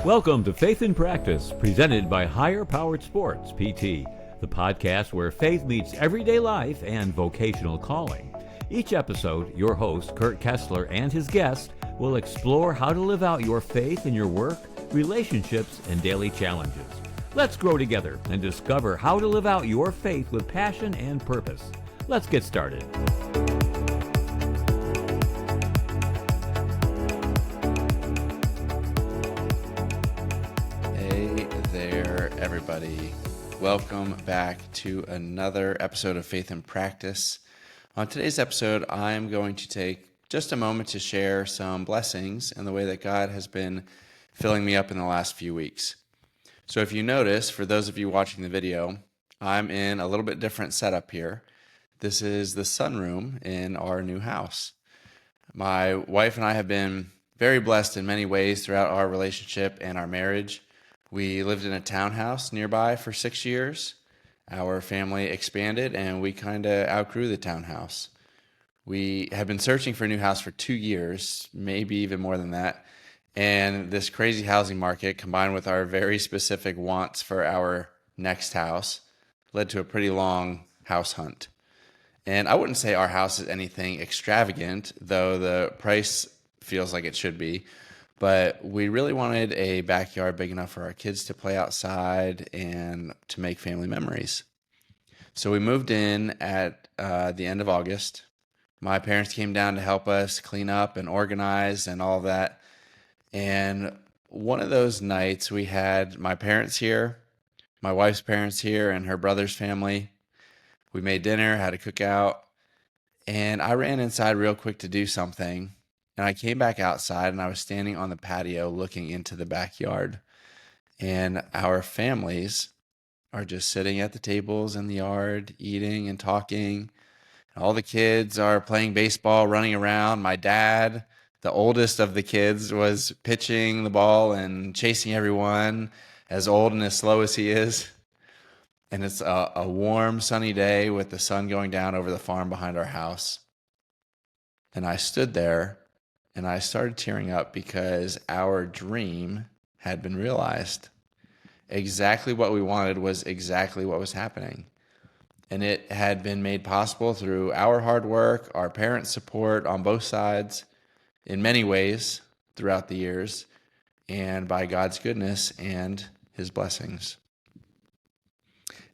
Welcome to Faith in Practice, presented by Higher Powered Sports, PT, the podcast where faith meets everyday life and vocational calling. Each episode, your host, Kurt Kessler, and his guest will explore how to live out your faith in your work, relationships, and daily challenges. Let's grow together and discover how to live out your faith with passion and purpose. Let's get started. Everybody, welcome back to another episode of Faith in Practice. On today's episode, I'm going to take just a moment to share some blessings and the way that God has been filling me up in the last few weeks. So if you notice, for those of you watching the video, I'm in a little bit different setup here. This is the sunroom in our new house. My wife and I have been very blessed in many ways throughout our relationship and our marriage. We lived in a townhouse nearby for 6 years. Our family expanded and we kind of outgrew the townhouse. We have been searching for a new house for 2 years, maybe even more than that. And this crazy housing market, combined with our very specific wants for our next house, led to a pretty long house hunt. And I wouldn't say our house is anything extravagant, though the price feels like it should be. But we really wanted a backyard big enough for our kids to play outside and to make family memories. So we moved in at the end of August. My parents came down to help us clean up and organize and all of that. And one of those nights we had my parents here, my wife's parents here, and her brother's family. We made dinner, had a cookout, and I ran inside real quick to do something. And I came back outside and I was standing on the patio looking into the backyard. And our families are just sitting at the tables in the yard, eating and talking. All the kids are playing baseball, running around. My dad, the oldest of the kids, was pitching the ball and chasing everyone, as old and as slow as he is. And it's a warm, sunny day with the sun going down over the farm behind our house. And I stood there and I started tearing up because our dream had been realized. Exactly what we wanted was exactly what was happening. And it had been made possible through our hard work, our parents' support on both sides, in many ways throughout the years, and by God's goodness and His blessings.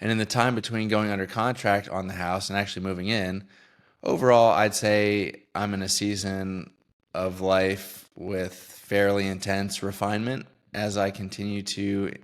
And in the time between going under contract on the house and actually moving in, overall, I'd say I'm in a season of life with fairly intense refinement as I continue to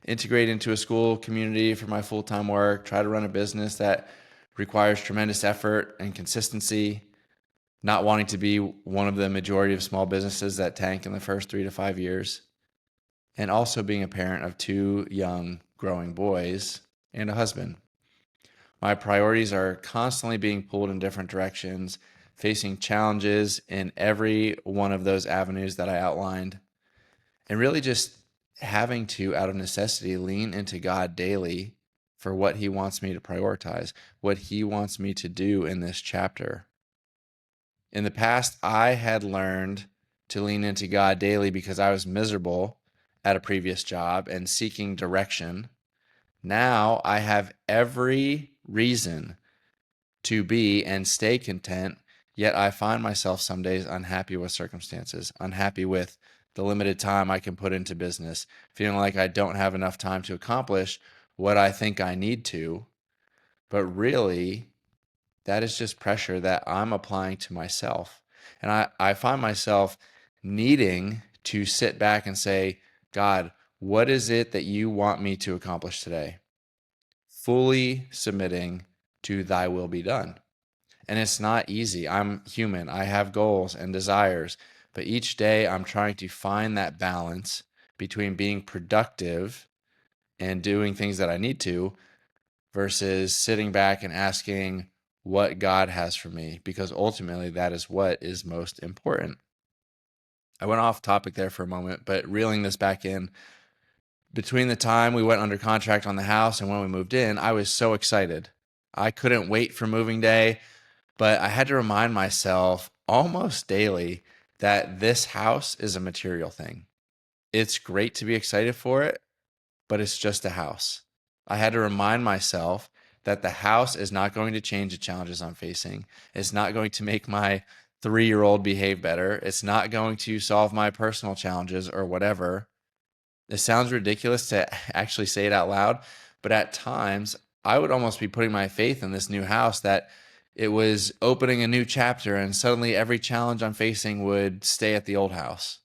integrate into a school community for my full-time work, try to run a business that requires tremendous effort and consistency, not wanting to be one of the majority of small businesses that tank in the first 3 to 5 years, and also being a parent of 2 young growing boys and a husband. My priorities are constantly being pulled in different directions, facing challenges in every one of those avenues that I outlined, and really just having to, out of necessity, lean into God daily for what He wants me to prioritize, what He wants me to do in this chapter. In the past, I had learned to lean into God daily because I was miserable at a previous job and seeking direction. Now I have every reason to be and stay content. Yet I find myself some days unhappy with circumstances, unhappy with the limited time I can put into business, feeling like I don't have enough time to accomplish what I think I need to. But really, that is just pressure that I'm applying to myself. And I find myself needing to sit back and say, God, what is it that you want me to accomplish today? Fully submitting to Thy will be done. And it's not easy. I'm human. I have goals and desires. But each day I'm trying to find that balance between being productive and doing things that I need to versus sitting back and asking what God has for me, because ultimately that is what is most important. I went off topic there for a moment, but reeling this back in, between the time we went under contract on the house and when we moved in, I was so excited. I couldn't wait for moving day. But I had to remind myself almost daily that this house is a material thing. it's great to be excited for it, but it's just a house. I had to remind myself that the house is not going to change the challenges I'm facing. It's not going to make my 3-year-old behave better. It's not going to solve my personal challenges or whatever. It sounds ridiculous to actually say it out loud, but at times I would almost be putting my faith in this new house that it was opening a new chapter and suddenly every challenge I'm facing would stay at the old house.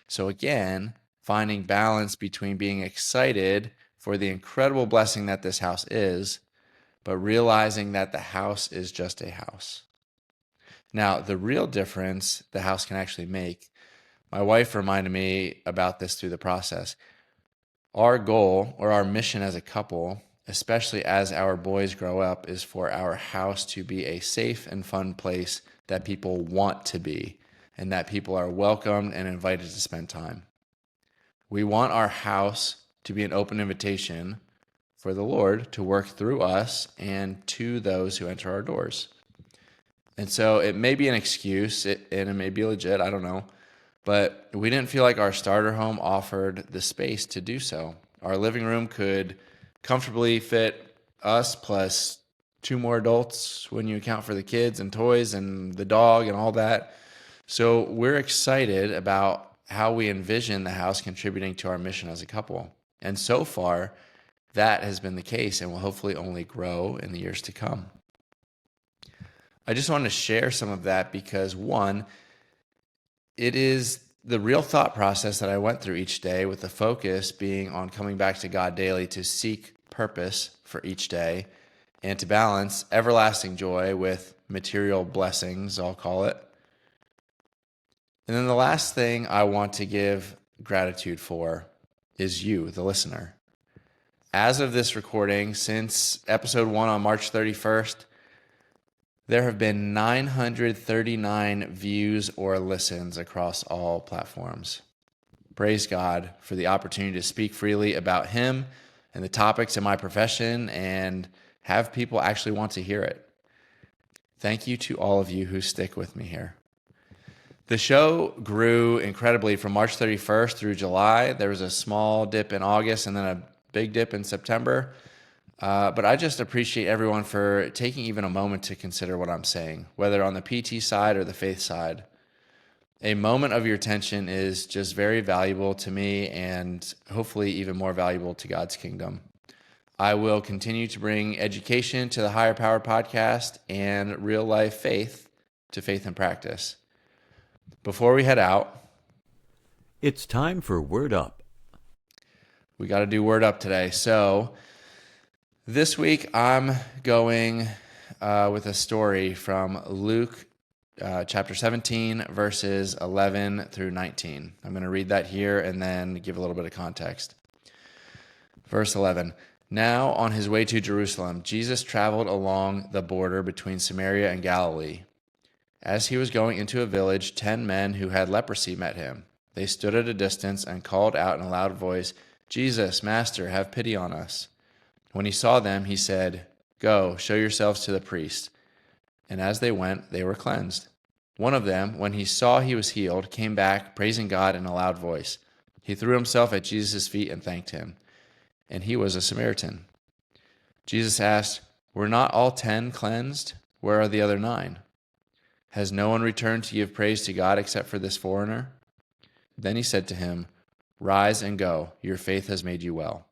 So again, finding balance between being excited for the incredible blessing that this house is, but realizing that the house is just a house. Now, the real difference the house can actually make, my wife reminded me about this through the process. Our goal or our mission as a couple, especially as our boys grow up, is for our house to be a safe and fun place that people want to be and that people are welcomed and invited to spend time. We want our house to be an open invitation for the Lord to work through us and to those who enter our doors. And so it may be an excuse, and it may be legit, I don't know, but we didn't feel like our starter home offered the space to do so. Our living room could comfortably fit us plus 2 more adults when you account for the kids and toys and the dog and all that. So we're excited about how we envision the house contributing to our mission as a couple. And so far, that has been the case and will hopefully only grow in the years to come. I just wanted to share some of that because, one, it is the real thought process that I went through each day, with the focus being on coming back to God daily to seek purpose for each day and to balance everlasting joy with material blessings, I'll call it. And then the last thing I want to give gratitude for is you, the listener. As of this recording, since episode 1 on March 31st, there have been 939 views or listens across all platforms. Praise God for the opportunity to speak freely about Him and the topics in my profession and have people actually want to hear it. Thank you to all of you who stick with me here. The show grew incredibly from March 31st through July. There was a small dip in August and then a big dip in September. But I just appreciate everyone for taking even a moment to consider what I'm saying, whether on the PT side or the faith side. A moment of your attention is just very valuable to me and hopefully even more valuable to God's kingdom. I will continue to bring education to the Higher Power podcast and real life faith to Faith and Practice. Before we head out, It's time for Word Up. we got to do Word Up today. So this week I'm going with a story from Luke chapter 17, verses 11 through 19. I'm going to read that here and then give a little bit of context. Verse 11. Now on his way to Jerusalem, Jesus traveled along the border between Samaria and Galilee. As he was going into a village, 10 men who had leprosy met him. They stood at a distance and called out in a loud voice, "Jesus, Master, have pity on us." When he saw them, he said, "Go, show yourselves to the priest." And as they went, they were cleansed. One of them, when he saw he was healed, came back, praising God in a loud voice. He threw himself at Jesus' feet and thanked him. And he was a Samaritan. Jesus asked, "Were not all 10 cleansed? Where are the other 9? Has no one returned to give praise to God except for this foreigner?" Then he said to him, "Rise and go. Your faith has made you well."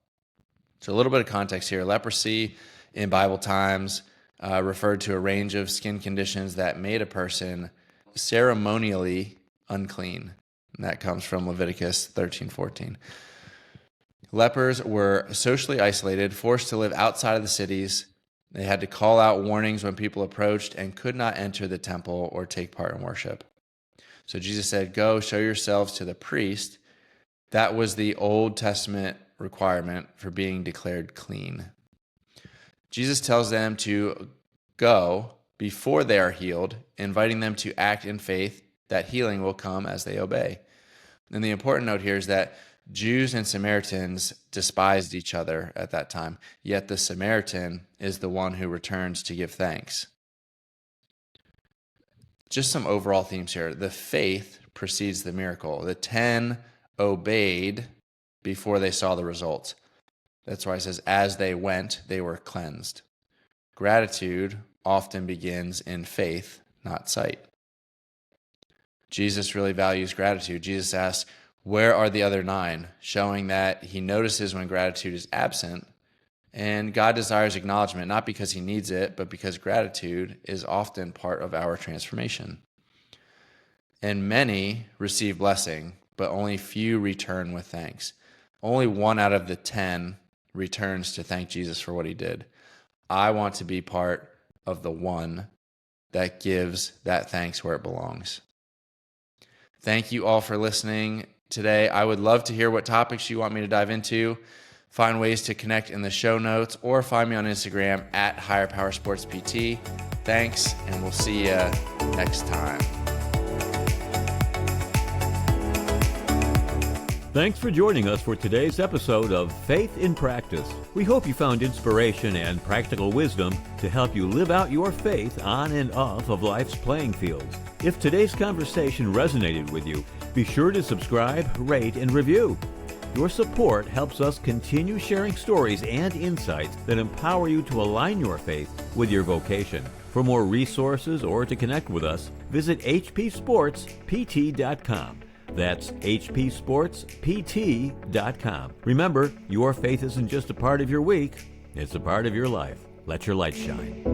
So a little bit of context here. Leprosy in Bible times referred to a range of skin conditions that made a person ceremonially unclean. And that comes from Leviticus 13:14. Lepers were socially isolated, forced to live outside of the cities. They had to call out warnings when people approached and could not enter the temple or take part in worship. So Jesus said, "Go, show yourselves to the priest." That was the Old Testament requirement for being declared clean. Jesus tells them to go before they are healed, inviting them to act in faith that healing will come as they obey. And the important note here is that Jews and Samaritans despised each other at that time, yet the Samaritan is the one who returns to give thanks. Just some overall themes here. The faith precedes the miracle. The 10 obeyed before they saw the results. That's why it says, as they went, they were cleansed. Gratitude often begins in faith, not sight. Jesus really values gratitude. Jesus asks, where are the other 9? Showing that he notices when gratitude is absent. And God desires acknowledgement, not because he needs it, but because gratitude is often part of our transformation. And many receive blessing, but only few return with thanks. Only 1 out of the 10 returns to thank Jesus for what he did. I want to be part of the 1 that gives that thanks where it belongs. Thank you all for listening today. I would love to hear what topics you want me to dive into. Find ways to connect in the show notes or find me on Instagram at Higher Power Sports PT. Thanks, and we'll see you next time. Thanks for joining us for today's episode of Faith in Practice. We hope you found inspiration and practical wisdom to help you live out your faith on and off of life's playing fields. If today's conversation resonated with you, be sure to subscribe, rate, and review. Your support helps us continue sharing stories and insights that empower you to align your faith with your vocation. For more resources or to connect with us, visit hpsportspt.com. That's hpsportspt.com. Remember, your faith isn't just a part of your week, it's a part of your life. Let your light shine.